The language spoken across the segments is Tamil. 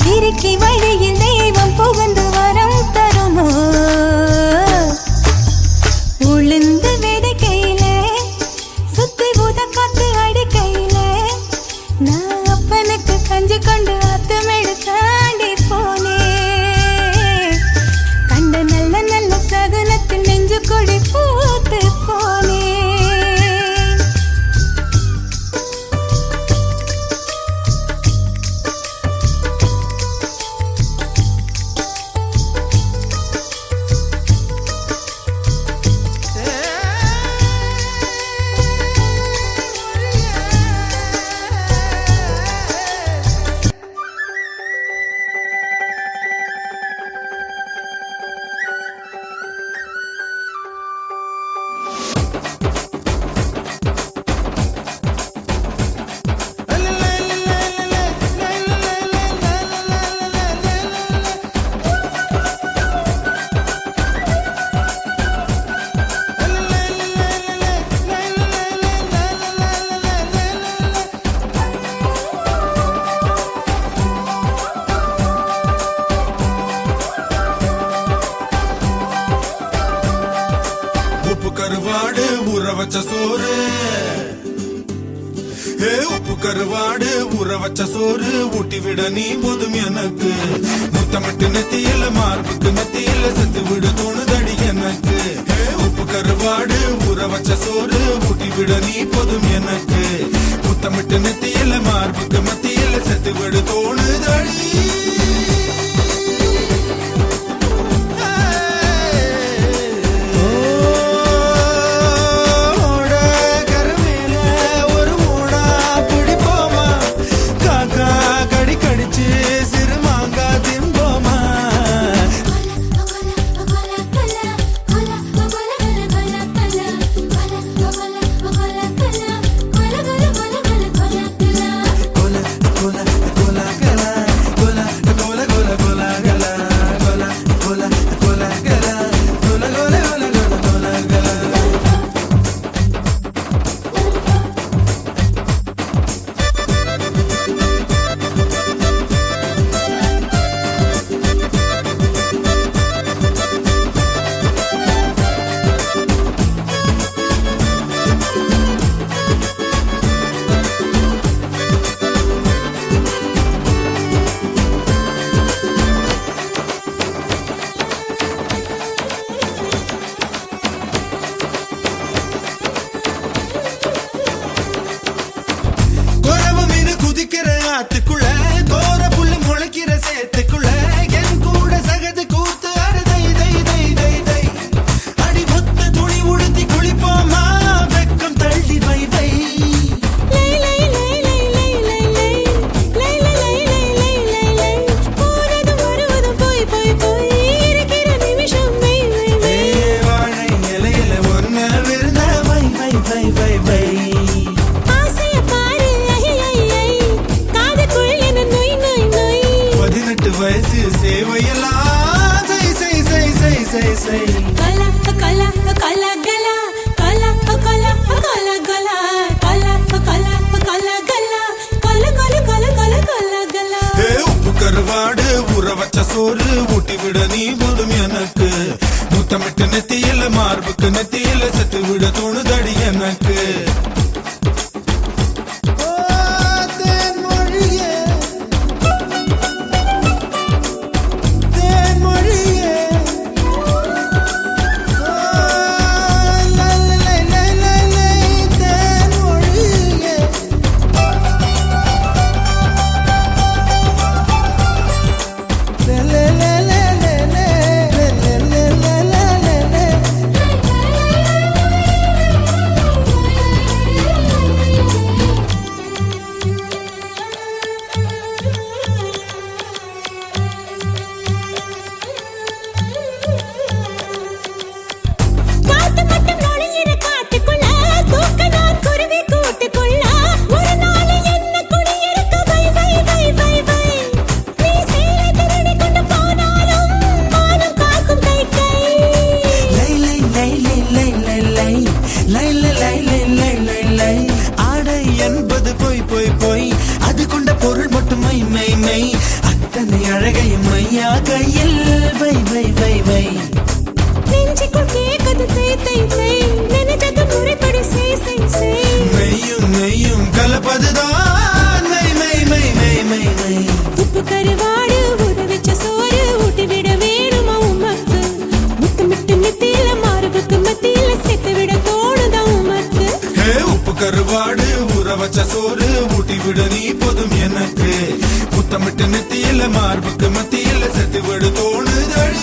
சிரிக்கி வழியில் தெய்வம் புகுந்து வரம் தருமோ உளுந்து விதைக்கையிலே சுத்தி பூத காத்து அடிக்கையிலே நான் அப்பனுக்கு கஞ்சி கொண்டு அத்துமேடு தாண்டி போனே கண்ட நல்ல நல்ல சகுனத்தில் நெஞ்சு கொடி பூத்து போனே கருவாடு ஊற வச்ச சோறு உப்பு கருவாடு ஊற வச்ச சோறு ஊட்டி விட நீ போதும் எனக்கு முத்தமிட்டு நெத்தியில மார்புக்கு நெத்தியில செத்து விட தோணுதடி எனக்கு உப்பு கருவாடு ஊற வச்ச சோறு ஊட்டி விட நீ போதும் எனக்கு முத்தமிட்டு நெத்தியில மார்புக்கு மத்தியில செத்து விட தோணுதடி Hola சேவையெல்லாம் செய் செய் செய் செய் செய் செய் கலா கலா கலா கலா கலா கலா கலா கலா கலா கலா கலா கலா கல கல கல கல கல கலா உப்பு கருவாடு ஊற வச்ச சோறு ஊட்டி விட நீ போதும் எனக்கு முத்தமிட்டு நெத்தியில மார்புக்கு நெத்தியில செத்து விட தோணுதடி எனக்கு என்பது பொய் பொய் பொய் அது கொண்ட பொருள் மட்டும் மை மை மை அத்தனை அழகையும் மையா கையில் வை வை வை வை நெஞ்சுக்குள் கேட்கது தை தை தை நினைத்தது முறைப்படி செய் செய் செய் மெய்யும் மெய்யும் கலப்பதுதான் மை மை மை மை மை மை உப்பு கருவாடு ஊற வச்ச சோறு ஊட்டி விட வேணுமா உமக்கு முத்தமிட்டு நெத்தியில மார்புக்கு மத்தியில சேர்த்து விட தோணுதா உமக்கு உப்பு கருவாடு ஊற வச்ச சோறு ஊட்டி விட நீ போதும் எனக்கு முத்தமிட்டு நெத்தியில மார்புக்கு மத்தியில செத்து விட தோணுதடி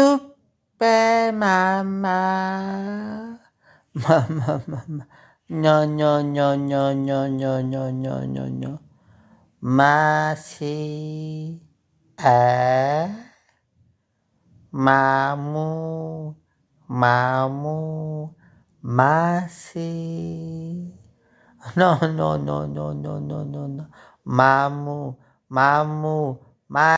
Super mama, mama, mama, no, no, no, no, no, no, no, no, no, no, masih, mamu, mamu, masih, no, no, no, no, no, no, no, no, mamu, mamu,